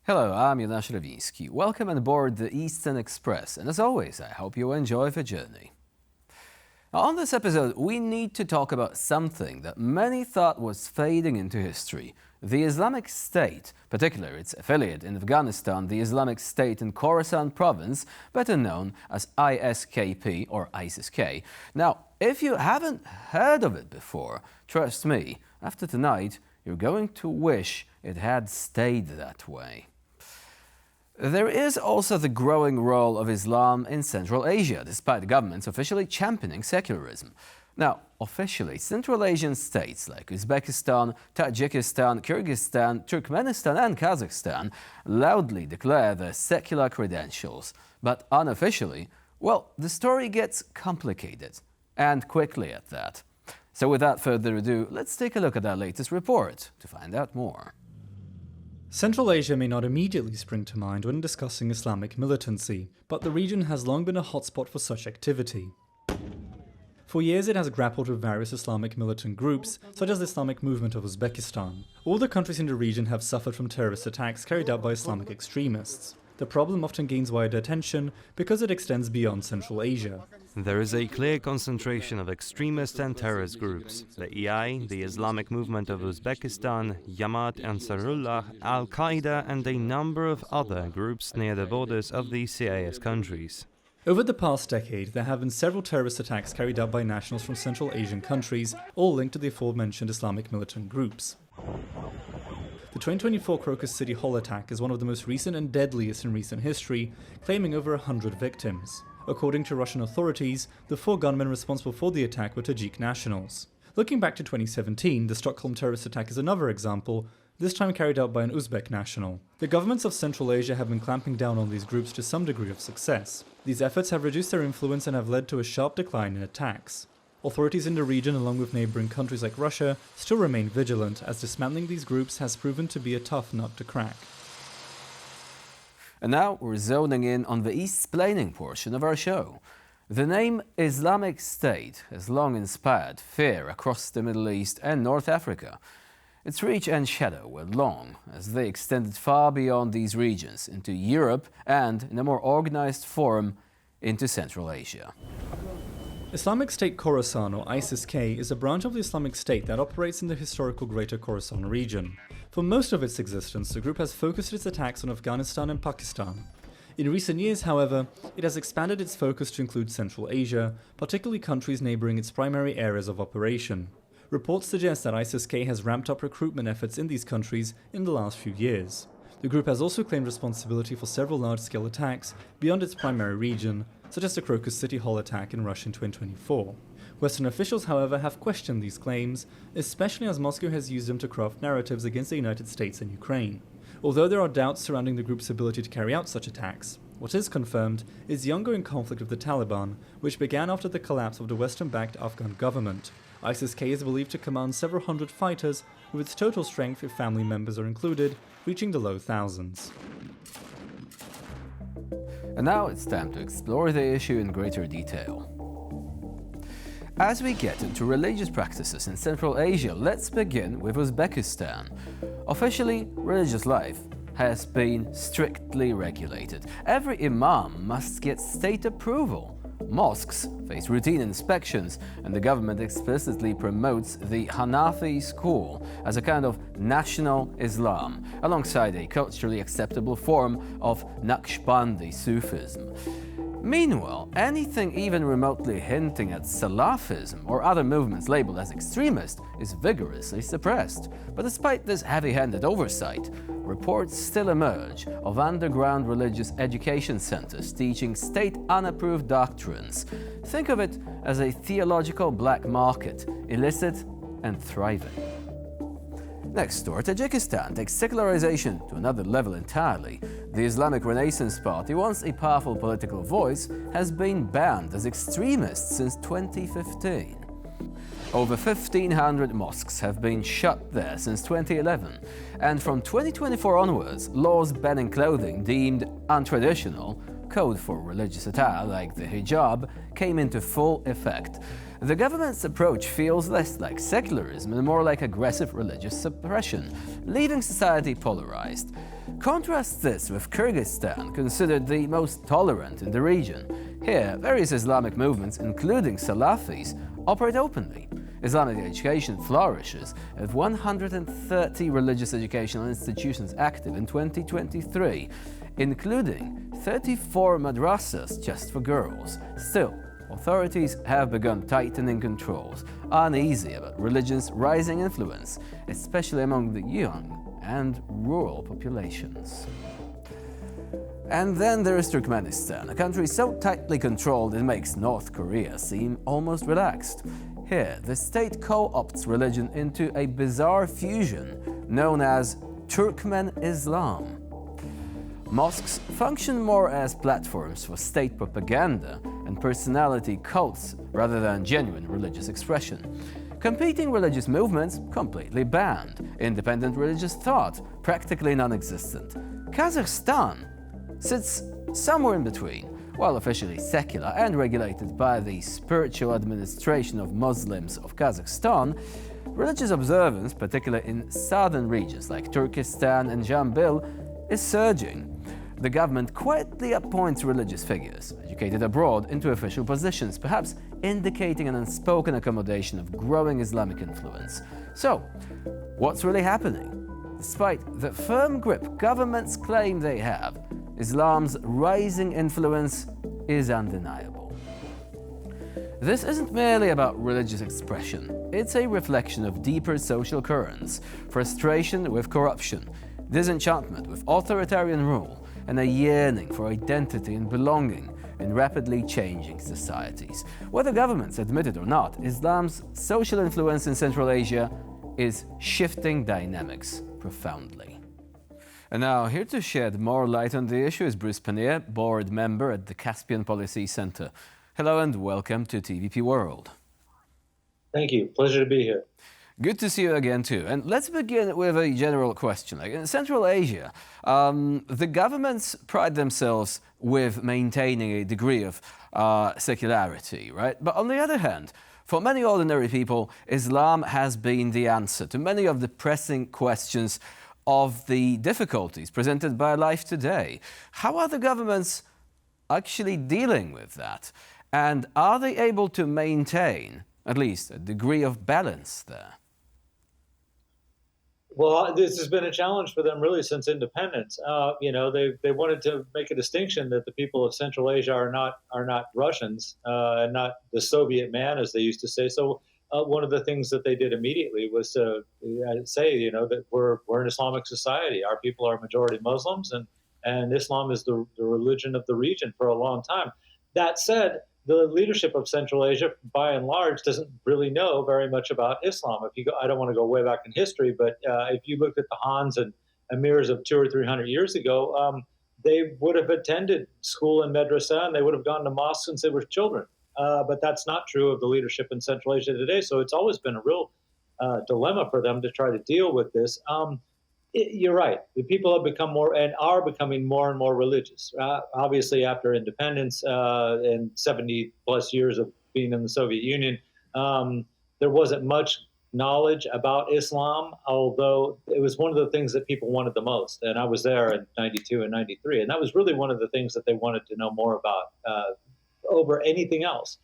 Hello, I'm Jan Ślewiński. Welcome on board the Eastern Express, and as always, I hope you enjoy the journey. Now, on this episode, we need to talk about something that many thought was fading into history: the Islamic State, particularly its affiliate in Afghanistan, the Islamic State in Khorasan Province, better known as ISKP or ISIS-K. Now, if you haven't heard of it before, trust me, after tonight, you're going to wish it had stayed that way. There is also the growing role of Islam in Central Asia, despite governments officially championing secularism. Now, officially, Central Asian states like Uzbekistan, Tajikistan, Kyrgyzstan, Turkmenistan and Kazakhstan loudly declare their secular credentials. But unofficially, well, the story gets complicated, and quickly at that. So without further ado, let's take a look at our latest report to find out more. Central Asia may not immediately spring to mind when discussing Islamic militancy, but the region has long been a hotspot for such activity. For years it has grappled with various Islamic militant groups, such as the Islamic Movement of Uzbekistan. All the countries in the region have suffered from terrorist attacks carried out by Islamic extremists. The problem often gains wider attention because it extends beyond Central Asia. There is a clear concentration of extremist and terrorist groups: the EI, the Islamic Movement of Uzbekistan, Jamaat Ansarullah, Al-Qaeda and a number of other groups near the borders of the CIS countries. Over the past decade, there have been several terrorist attacks carried out by nationals from Central Asian countries, all linked to the aforementioned Islamic militant groups. The 2024 Crocus City Hall attack is one of the most recent and deadliest in recent history, claiming over 100 victims. According to Russian authorities, the 4 gunmen responsible for the attack were Tajik nationals. Looking back to 2017, the Stockholm terrorist attack is another example, this time carried out by an Uzbek national. The governments of Central Asia have been clamping down on these groups to some degree of success. These efforts have reduced their influence and have led to a sharp decline in attacks. Authorities in the region, along with neighbouring countries like Russia, still remain vigilant, as dismantling these groups has proven to be a tough nut to crack. And now we're zoning in on the East-splaining portion of our show. The name Islamic State has long inspired fear across the Middle East and North Africa. Its reach and shadow were long, as they extended far beyond these regions into Europe and, in a more organized form, into Central Asia. Islamic State Khorasan, or ISIS-K, is a branch of the Islamic State that operates in the historical Greater Khorasan region. For most of its existence, the group has focused its attacks on Afghanistan and Pakistan. In recent years, however, it has expanded its focus to include Central Asia, particularly countries neighbouring its primary areas of operation. Reports suggest that ISIS-K has ramped up recruitment efforts in these countries in the last few years. The group has also claimed responsibility for several large-scale attacks beyond its primary region, such as the Crocus City Hall attack in Russia in 2024. Western officials, however, have questioned these claims, especially as Moscow has used them to craft narratives against the United States and Ukraine. Although there are doubts surrounding the group's ability to carry out such attacks, what is confirmed is the ongoing conflict with the Taliban, which began after the collapse of the Western-backed Afghan government. ISIS-K is believed to command several hundred fighters, with its total strength, if family members are included, reaching the low thousands. And now it's time to explore the issue in greater detail. As we get into religious practices in Central Asia, let's begin with Uzbekistan. Officially, religious life has been strictly regulated. Every imam must get state approval. Mosques face routine inspections, and the government explicitly promotes the Hanafi school as a kind of national Islam, alongside a culturally acceptable form of Naqshbandi Sufism. Meanwhile, anything even remotely hinting at Salafism or other movements labeled as extremist is vigorously suppressed. But despite this heavy-handed oversight, reports still emerge of underground religious education centers teaching state-unapproved doctrines. Think of it as a theological black market, illicit and thriving. Next door, Tajikistan takes secularization to another level entirely. The Islamic Renaissance Party, once a powerful political voice, has been banned as extremist since 2015. Over 1,500 mosques have been shut there since 2011, and from 2024 onwards, laws banning clothing deemed untraditional, code for religious attire like the hijab, came into full effect. The government's approach feels less like secularism and more like aggressive religious suppression, leaving society polarized. Contrast this with Kyrgyzstan, considered the most tolerant in the region. Here, various Islamic movements, including Salafis, operate openly. Islamic education flourishes, with 130 religious educational institutions active in 2023, including 34 madrasas just for girls. Still, authorities have begun tightening controls, uneasy about religion's rising influence, especially among the young and rural populations. And then there is Turkmenistan, a country so tightly controlled it makes North Korea seem almost relaxed. Here, the state co-opts religion into a bizarre fusion known as Turkmen Islam. Mosques function more as platforms for state propaganda and personality cults rather than genuine religious expression. Competing religious movements completely banned, independent religious thought practically non-existent. Kazakhstan sits somewhere in between. While officially secular and regulated by the spiritual administration of Muslims of Kazakhstan, religious observance, particularly in southern regions like Turkestan and Jambil, is surging. The government quietly appoints religious figures, educated abroad, into official positions, perhaps indicating an unspoken accommodation of growing Islamic influence. So, what's really happening? Despite the firm grip governments claim they have, Islam's rising influence is undeniable. This isn't merely about religious expression. It's a reflection of deeper social currents, frustration with corruption, disenchantment with authoritarian rule, and a yearning for identity and belonging in rapidly changing societies. Whether governments admit it or not, Islam's social influence in Central Asia is shifting dynamics profoundly. And now, here to shed more light on the issue is Bruce Pannier, board member at the Caspian Policy Center. Hello and welcome to TVP World. Thank you. Pleasure to be here. Good to see you again too. And let's begin with a general question. Like in Central Asia, the governments pride themselves with maintaining a degree of secularity, right? But on the other hand, for many ordinary people, Islam has been the answer to many of the pressing questions of the difficulties presented by life today. How are the governments actually dealing with that? And are they able to maintain at least a degree of balance there? Well, this has been a challenge for them really since independence. They wanted to make a distinction that the people of Central Asia are not Russians and not the Soviet man, as they used to say. So one of the things that they did immediately was to say, that we're an Islamic society. Our people are majority Muslims, and Islam is the religion of the region for a long time. That said, the leadership of Central Asia, by and large, doesn't really know very much about Islam. I don't want to go way back in history, but if you looked at the Hans and Emirs of 200 or 300 years ago, they would have attended school and madrasa, and they would have gone to mosque since they were children. But that's not true of the leadership in Central Asia today. So it's always been a real dilemma for them to try to deal with this. You're right. The people have become more and are becoming more and more religious. Obviously, after independence and 70 plus years of being in the Soviet Union, there wasn't much knowledge about Islam, although it was one of the things that people wanted the most. And I was there in 92 and 93. And that was really one of the things that they wanted to know more about over anything else.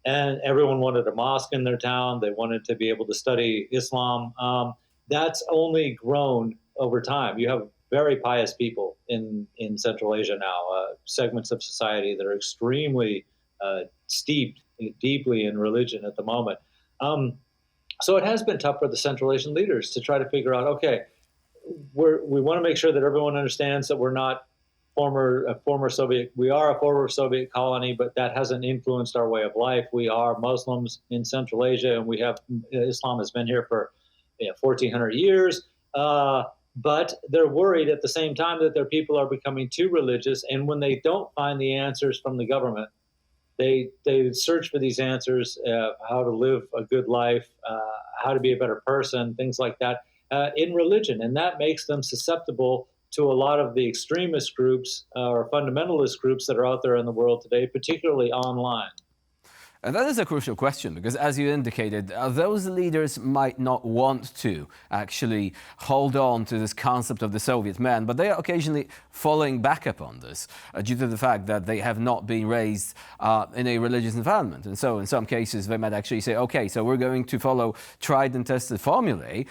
And everyone wanted a mosque in their town. They wanted to be able to study Islam. That's only grown over time. You have very pious people in Central Asia now, segments of society that are extremely steeped deeply in religion at the moment. So it has been tough for the Central Asian leaders to try to figure out, okay, we want to make sure that everyone understands that we're not former Soviet. We are a former Soviet colony, but that hasn't influenced our way of life. We are Muslims in Central Asia, and we have Islam has been here for 1,400 years. But they're worried at the same time that their people are becoming too religious. And when they don't find the answers from the government, they search for these answers, how to live a good life, how to be a better person, things like that, in religion. And that makes them susceptible to a lot of the extremist groups or fundamentalist groups that are out there in the world today, particularly online. And that is a crucial question because, as you indicated, those leaders might not want to actually hold on to this concept of the Soviet man, but they are occasionally falling back upon this due to the fact that they have not been raised in a religious environment. And so in some cases, they might actually say, okay, so we're going to follow tried and tested formulae,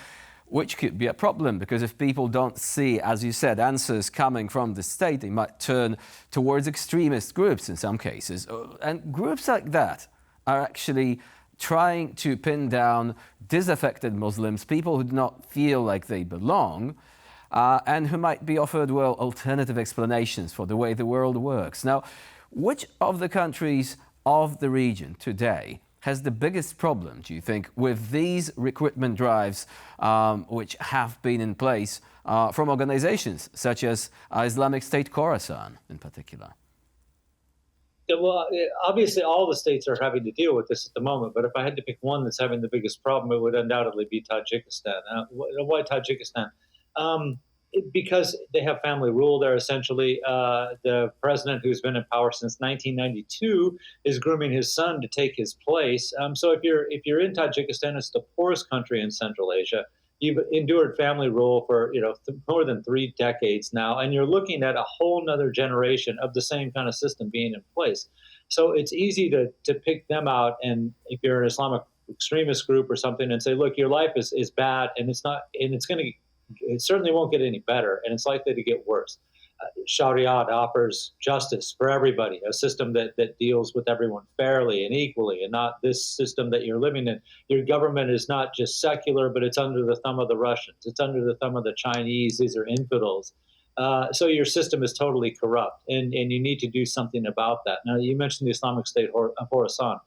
which could be a problem because if people don't see, as you said, answers coming from the state, they might turn towards extremist groups in some cases. And groups like that are actually trying to pin down disaffected Muslims, people who do not feel like they belong, and who might be offered, well, alternative explanations for the way the world works. Now, which of the countries of the region today has the biggest problem, do you think, with these recruitment drives which have been in place from organizations such as Islamic State Khorasan in particular? Yeah, well, obviously, all the states are having to deal with this at the moment. But if I had to pick one that's having the biggest problem, it would undoubtedly be Tajikistan. Why Tajikistan? Because they have family rule there. Essentially, the president, who's been in power since 1992, is grooming his son to take his place. So if you're in Tajikistan, it's the poorest country in Central Asia. You've endured family rule for more than 3 decades now, and you're looking at a whole nother generation of the same kind of system being in place. So it's easy to pick them out, and if you're an Islamic extremist group or something, and say, look, your life is bad, and it certainly won't get any better, and it's likely to get worse. Sharia offers justice for everybody, a system that deals with everyone fairly and equally, and not this system that you're living in. Your government is not just secular, but it's under the thumb of the Russians. It's under the thumb of the Chinese. These are infidels. So your system is totally corrupt, and you need to do something about that. Now, you mentioned the Islamic State of Khorasan.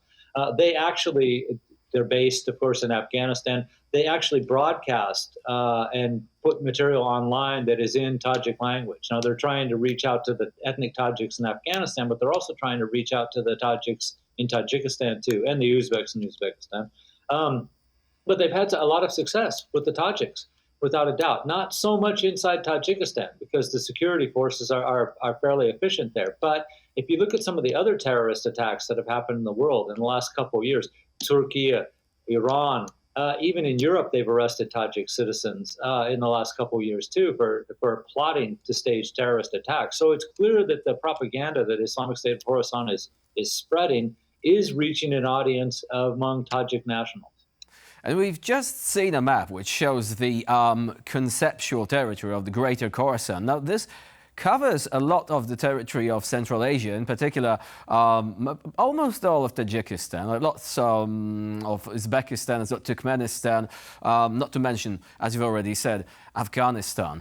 They're based, of course, in Afghanistan. They actually broadcast and put material online that is in Tajik language. Now, they're trying to reach out to the ethnic Tajiks in Afghanistan, but they're also trying to reach out to the Tajiks in Tajikistan, too, and the Uzbeks in Uzbekistan. But they've had a lot of success with the Tajiks, without a doubt. Not so much inside Tajikistan, because the security forces are fairly efficient there. But if you look at some of the other terrorist attacks that have happened in the world in the last couple of years, Turkey, Iran, even in Europe, they've arrested Tajik citizens in the last couple of years, too, for plotting to stage terrorist attacks. So it's clear that the propaganda that Islamic State of Khorasan is spreading is reaching an audience among Tajik nationals. And we've just seen a map which shows the conceptual territory of the Greater Khorasan. Now, this covers a lot of the territory of Central Asia, in particular almost all of Tajikistan, lots of Uzbekistan, Turkmenistan, not to mention, as you've already said, Afghanistan.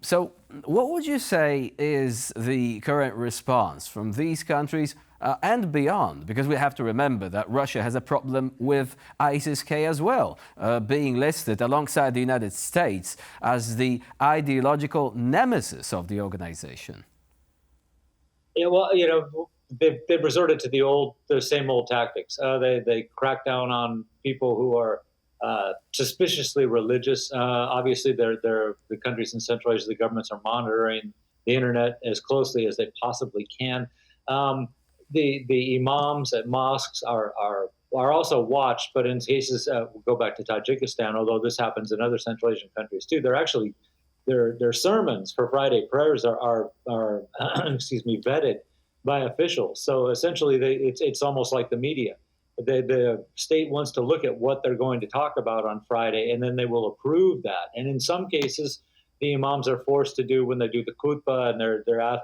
So what would you say is the current response from these countries and beyond? Because we have to remember that Russia has a problem with ISKP as well, being listed alongside the United States as the ideological nemesis of the organization. Yeah, well, they've resorted to the same old tactics. They crack down on people who are suspiciously religious. Obviously, the countries in Central Asia, the governments are monitoring the internet as closely as they possibly can. The imams at mosques are also watched, but in cases, we'll go back to Tajikistan, although this happens in other Central Asian countries too. They're actually their sermons for Friday prayers are vetted by officials. So essentially, it's almost like the media. The state wants to look at what they're going to talk about on Friday, and then they will approve that. And in some cases, the imams are forced to do when they do the khutbah, and they're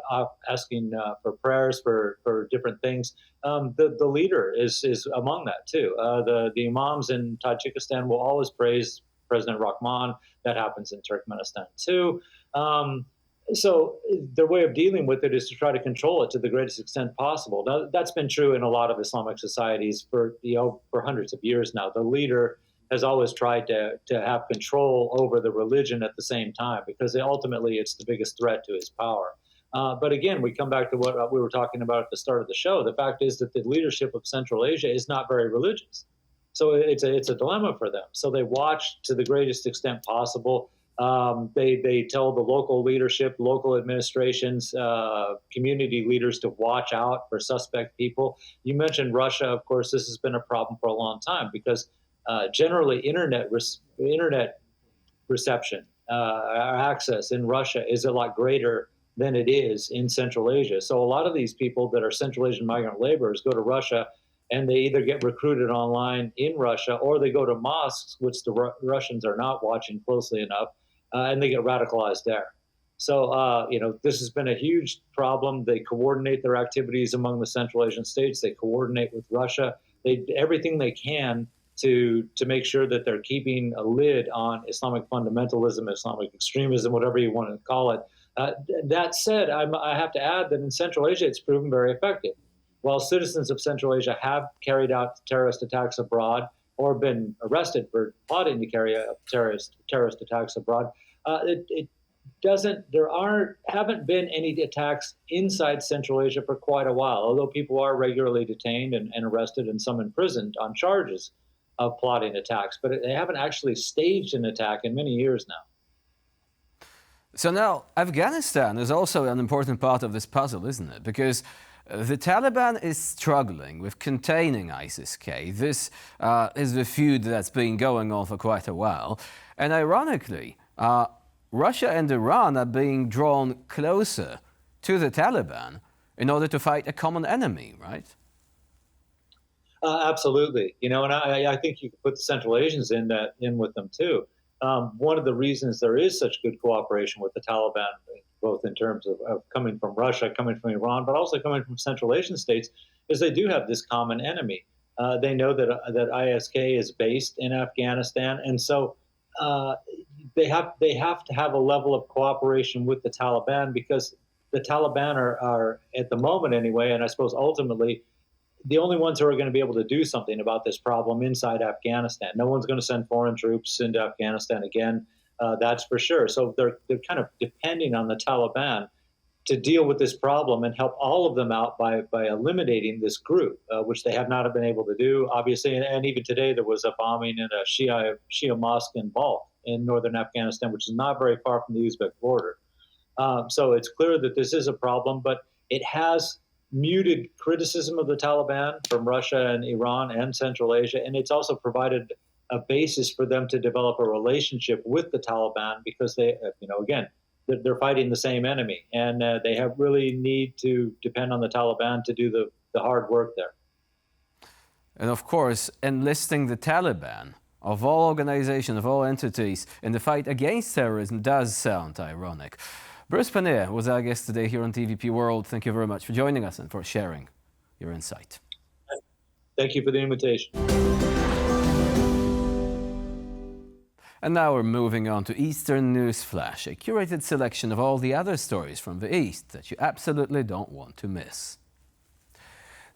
asking for prayers for different things. The leader is among that too. The imams in Tajikistan will always praise President Rahman. That happens in Turkmenistan too. So their way of dealing with it is to try to control it to the greatest extent possible. Now, that's been true in a lot of Islamic societies for hundreds of years now. The leader has always tried to have control over the religion at the same time, because ultimately it's the biggest threat to his power. But again, we come back to what we were talking about at the start of the show. The fact is that the leadership of Central Asia is not very religious. So it's a dilemma for them. So they watch to the greatest extent possible. They tell the local leadership, local administrations, community leaders to watch out for suspect people. You mentioned Russia. Of course, this has been a problem for a long time because generally internet reception, access in Russia is a lot greater than it is in Central Asia. So a lot of these people that are Central Asian migrant laborers go to Russia and they either get recruited online in Russia or they go to mosques, which the Russians are not watching closely enough, and they get radicalized there. So, this has been a huge problem. They coordinate their activities among the Central Asian states. They coordinate with Russia. They do everything they can to make sure that they're keeping a lid on Islamic fundamentalism, Islamic extremism, whatever you want to call it. That said, I have to add that in Central Asia, it's proven very effective. While citizens of Central Asia have carried out terrorist attacks abroad or been arrested for plotting to carry out terrorist attacks abroad, haven't been any attacks inside Central Asia for quite a while, although people are regularly detained and arrested and some imprisoned on charges of plotting attacks. But they haven't actually staged an attack in many years now. So now, Afghanistan is also an important part of this puzzle, isn't it? Because the Taliban is struggling with containing ISIS-K. This is the feud that's been going on for quite a while. And ironically, Russia and Iran are being drawn closer to the Taliban in order to fight a common enemy, right? Absolutely. And I think you could put the Central Asians in with them too. One of the reasons there is such good cooperation with the Taliban, both in terms of coming from Russia, coming from Iran, but also coming from Central Asian states, is they do have this common enemy. They know that ISK is based in Afghanistan, and so they have to have a level of cooperation with the Taliban because the Taliban are at the moment anyway, and I suppose ultimately, the only ones who are going to be able to do something about this problem inside Afghanistan. No one's going to send foreign troops into Afghanistan again, that's for sure. So they're kind of depending on the Taliban to deal with this problem and help all of them out by eliminating this group, which they have not been able to do, obviously. And even today, there was a bombing in a Shia mosque in Balkh in northern Afghanistan, which is not very far from the Uzbek border. So it's clear that this is a problem, but it has muted criticism of the Taliban from Russia and Iran and Central Asia, and it's also provided a basis for them to develop a relationship with the Taliban because they, again, they're fighting the same enemy, and they have really need to depend on the Taliban to do the hard work there. And of course, enlisting the Taliban, of all organizations, of all entities, in the fight against terrorism does sound ironic. Bruce Pannier was our guest today here on TVP World. Thank you very much for joining us and for sharing your insight. Thank you for the invitation. And now we're moving on to Eastern News Flash, a curated selection of all the other stories from the East that you absolutely don't want to miss.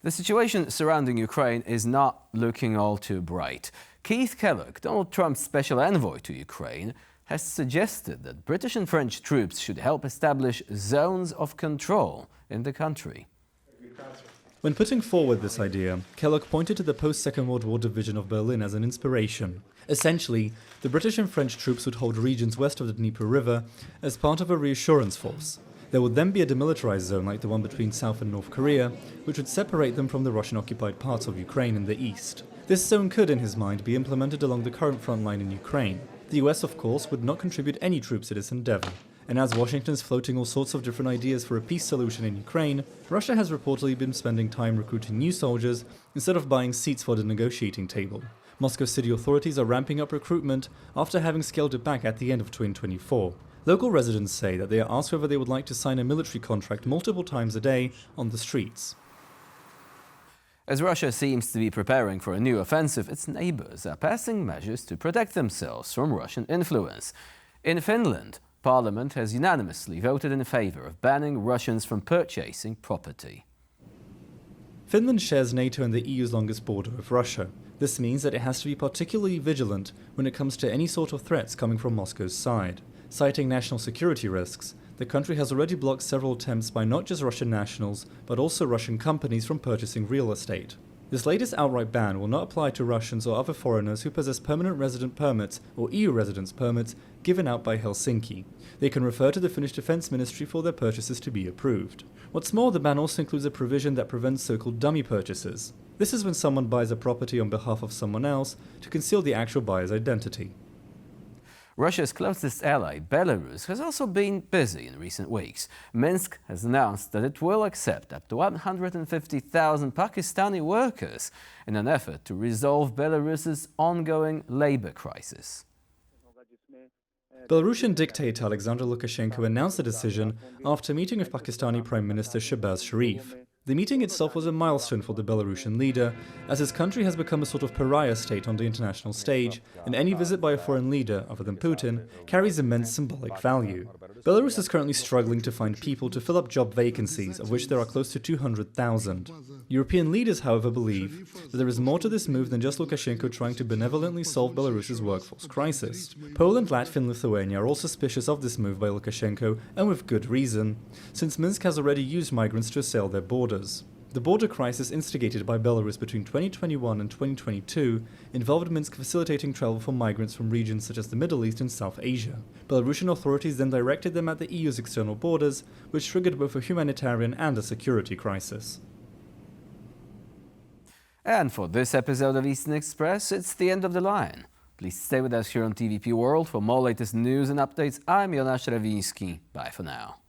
The situation surrounding Ukraine is not looking all too bright. Keith Kellogg, Donald Trump's special envoy to Ukraine, has suggested that British and French troops should help establish zones of control in the country. When putting forward this idea, Kellogg pointed to the post-Second World War division of Berlin as an inspiration. Essentially, the British and French troops would hold regions west of the Dnieper River as part of a reassurance force. There would then be a demilitarized zone like the one between South and North Korea, which would separate them from the Russian-occupied parts of Ukraine in the east. This zone could, in his mind, be implemented along the current front line in Ukraine. The US, of course, would not contribute any troops to this endeavor. And as Washington is floating all sorts of different ideas for a peace solution in Ukraine, Russia has reportedly been spending time recruiting new soldiers instead of buying seats for the negotiating table. Moscow city authorities are ramping up recruitment after having scaled it back at the end of 2024. Local residents say that they are asked whether they would like to sign a military contract multiple times a day on the streets. As Russia seems to be preparing for a new offensive, its neighbors are passing measures to protect themselves from Russian influence. In Finland, Parliament has unanimously voted in favor of banning Russians from purchasing property. Finland shares NATO and the EU's longest border with Russia. This means that it has to be particularly vigilant when it comes to any sort of threats coming from Moscow's side. Citing national security risks, the country has already blocked several attempts by not just Russian nationals, but also Russian companies from purchasing real estate. This latest outright ban will not apply to Russians or other foreigners who possess permanent resident permits or EU residence permits given out by Helsinki. They can refer to the Finnish Defence Ministry for their purchases to be approved. What's more, the ban also includes a provision that prevents so-called dummy purchases. This is when someone buys a property on behalf of someone else to conceal the actual buyer's identity. Russia's closest ally, Belarus, has also been busy in recent weeks. Minsk has announced that it will accept up to 150,000 Pakistani workers in an effort to resolve Belarus's ongoing labor crisis. Belarusian dictator Alexander Lukashenko announced the decision after meeting with Pakistani Prime Minister Shehbaz Sharif. The meeting itself was a milestone for the Belarusian leader, as his country has become a sort of pariah state on the international stage, and any visit by a foreign leader, other than Putin, carries immense symbolic value. Belarus is currently struggling to find people to fill up job vacancies, of which there are close to 200,000. European leaders, however, believe that there is more to this move than just Lukashenko trying to benevolently solve Belarus's workforce crisis. Poland, Latvia and Lithuania are all suspicious of this move by Lukashenko, and with good reason, since Minsk has already used migrants to assail their borders. The border crisis instigated by Belarus between 2021 and 2022 involved Minsk facilitating travel for migrants from regions such as the Middle East and South Asia. Belarusian authorities then directed them at the EU's external borders, which triggered both a humanitarian and a security crisis. And for this episode of Eastern Express, it's the end of the line. Please stay with us here on TVP World for more latest news and updates. I'm Jonasz Rewiński. Bye for now.